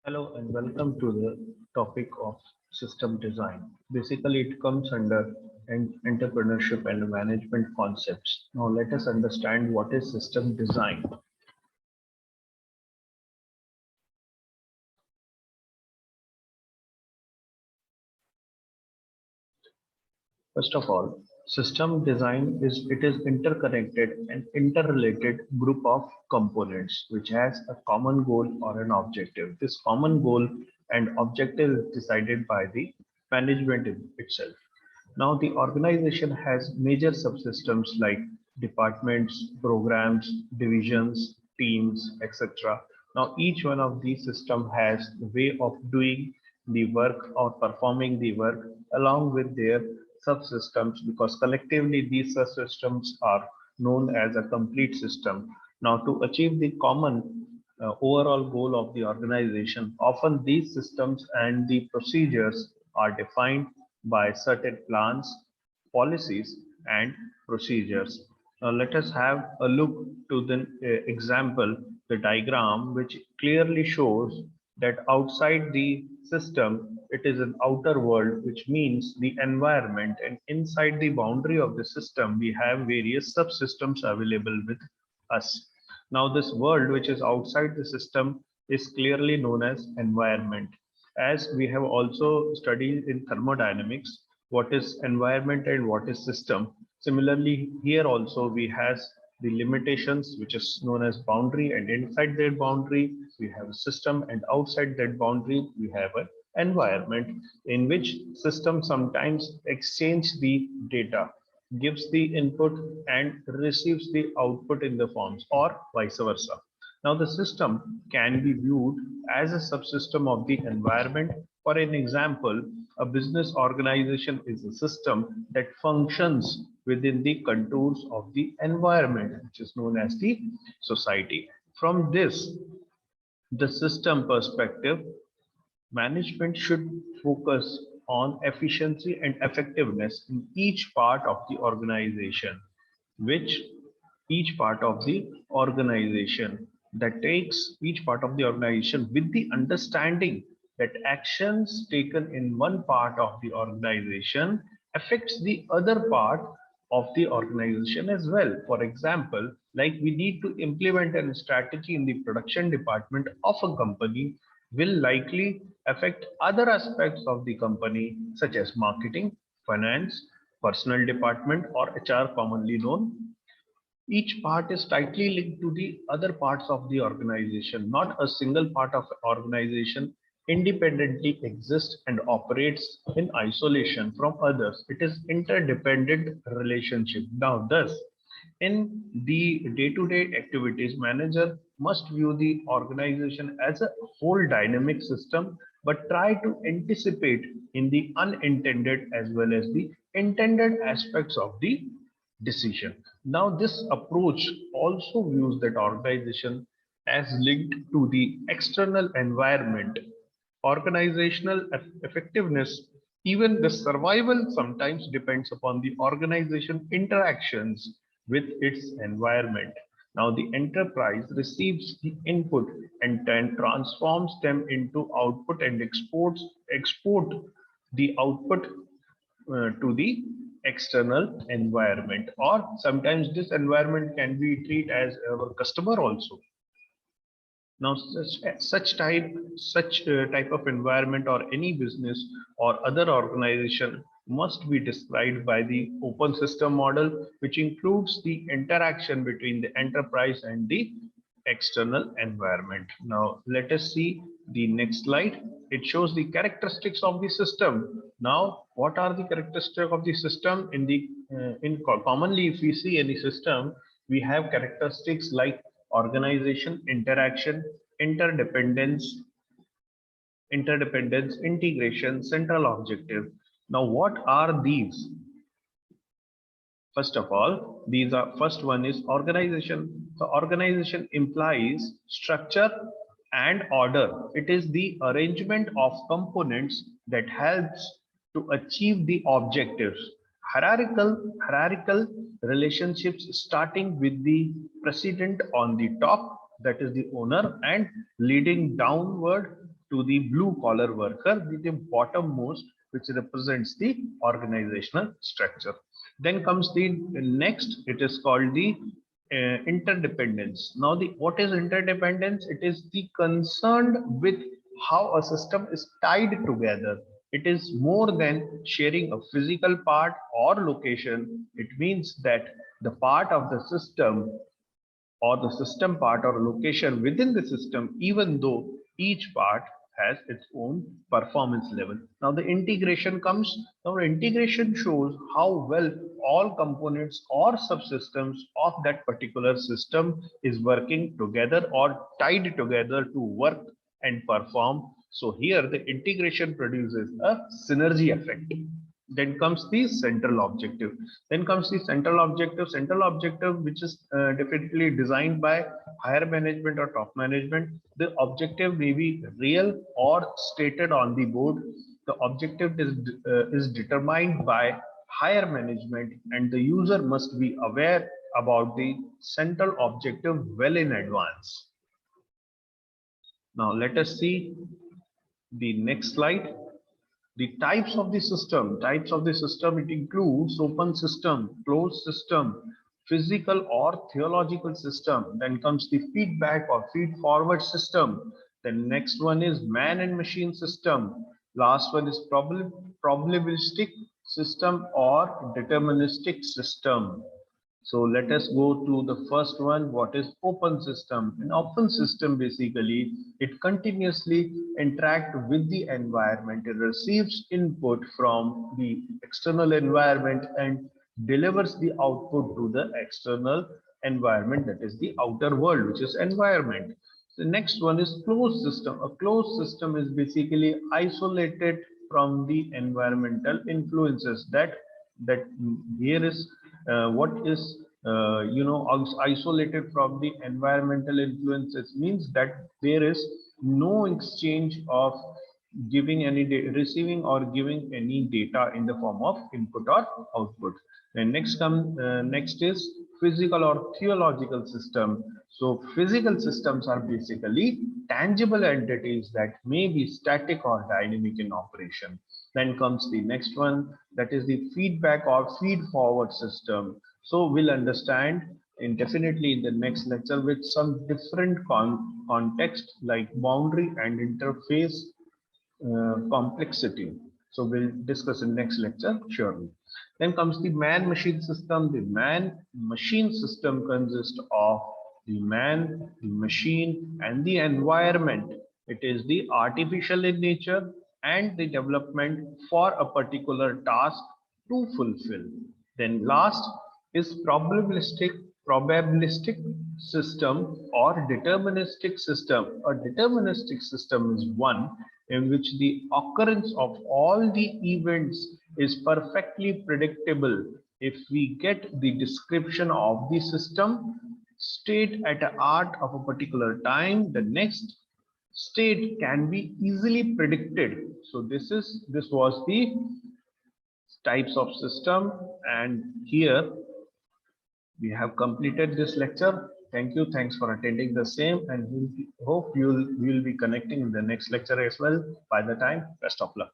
Hello and welcome to the topic of system design. Basically, it comes under entrepreneurship and management concepts. Now, let us understand what is system design. First of all, system design is interconnected and interrelated group of components which has a common goal or an objective. This common goal and objective is decided by the management itself. Now the organization has major subsystems like departments, programs, divisions, teams, etc. Now each one of these systems has a way of doing the work or performing the work along with their subsystems, because collectively these subsystems are known as a complete system. Now to achieve the common overall goal of the organization, often these systems and the procedures are defined by certain plans, policies, and procedures. Now, let us have a look to the example, the diagram, which clearly shows that outside the system, it is an outer world, which means the environment, and inside the boundary of the system, we have various subsystems available with us. Now, this world, which is outside the system, is clearly known as environment. As we have also studied in thermodynamics, what is environment and what is system. Similarly, here also we has the limitations, which is known as boundary, and inside that boundary we have a system, and outside that boundary we have an environment, in which system sometimes exchange the data, gives the input and receives the output in the forms, or vice versa. Now the system can be viewed as a subsystem of the environment. For an example, a business organization is a system that functions within the contours of the environment, which is known as the society. From this, the system perspective, management should focus on efficiency and effectiveness in each part of the organization, which each part of the organization that takes each part of the organization with the understanding that actions taken in one part of the organization affects the other part of the organization as well. For example, like we need to implement a strategy in the production department of a company will likely affect other aspects of the company such as marketing, finance, personnel department, or HR commonly known. Each part is tightly linked to the other parts of the organization. Not a single part of organization independently exists and operates in isolation from others. It is interdependent relationship. Now, thus, in the day-to-day activities, manager must view the organization as a whole dynamic system, but try to anticipate in the unintended as well as the intended aspects of the decision. Now, this approach also views that organization as linked to the external environment. Organizational effectiveness, even the survival, sometimes depends upon the organization interactions with its environment. Now, the enterprise receives the input and then transforms them into output and export the output to the external environment, or sometimes this environment can be treated as our customer also. Now such type of environment or any business or other organization must be described by the open system model, which includes the interaction between the enterprise and the external environment. Now let us see the next slide. It shows the characteristics of the system. Now what are the characteristics of the system? Commonly, if we see any system, we have characteristics like organization, interaction, interdependence, integration, central objective. Now what are these? First of all, these are, first one is organization. So organization implies structure and order. It is the arrangement of components that helps to achieve the objectives. Hierarchical relationships starting with the president on the top, that is the owner, and leading downward to the blue collar worker, with the bottommost, which represents the organizational structure. Then comes the next, it is called the interdependence. Now, what is interdependence? It is the concerned with how a system is tied together. It is more than sharing a physical part or location. It means that the part of the system or the system part or location within the system, even though each part has its own performance level. Now the integration comes. Now integration shows how well all components or subsystems of that particular system is working together or tied together to work and perform. So here the integration produces a synergy effect. Then comes the central objective. Then comes the central objective. Central objective, which is definitely designed by higher management or top management. The objective may be real or stated on the board. The objective is determined by higher management, and the user must be aware about the central objective well in advance. Now let us see the next slide. The types of the system. Types of the system, it includes open system, closed system, physical or theological system. Then comes the feedback or feed forward system. The next one is man and machine system. Last one is probabilistic system or deterministic system. So let us go to the first one. What is open system? An open system, basically, it continuously interacts with the environment. It receives input from the external environment and delivers the output to the external environment, that is the outer world, which is environment. The next one is closed system. A closed system is basically isolated from the environmental influences. That here is what is isolated from the environmental influences, means that there is no exchange of giving any receiving or giving any data in the form of input or output. And next is physical or theological system. So physical systems are basically tangible entities that may be static or dynamic in operation. Then comes the next one, that is the feedback or feed forward system. So we'll understand definitely in the next lecture with some different context like boundary and interface complexity. So we'll discuss in next lecture surely. Then comes the man-machine system. The man-machine system consists of the man, the machine, and the environment. It is the artificial in nature and the development for a particular task to fulfill. Then last is probabilistic system or deterministic system. A deterministic system is one in which the occurrence of all the events is perfectly predictable. If we get the description of the system state at an art of a particular time, the next state can be easily predicted. So this was the types of system, and here we have completed this lecture. Thank you. Thanks for attending the same, and we hope we will be connecting in the next lecture as well. By the time, best of luck.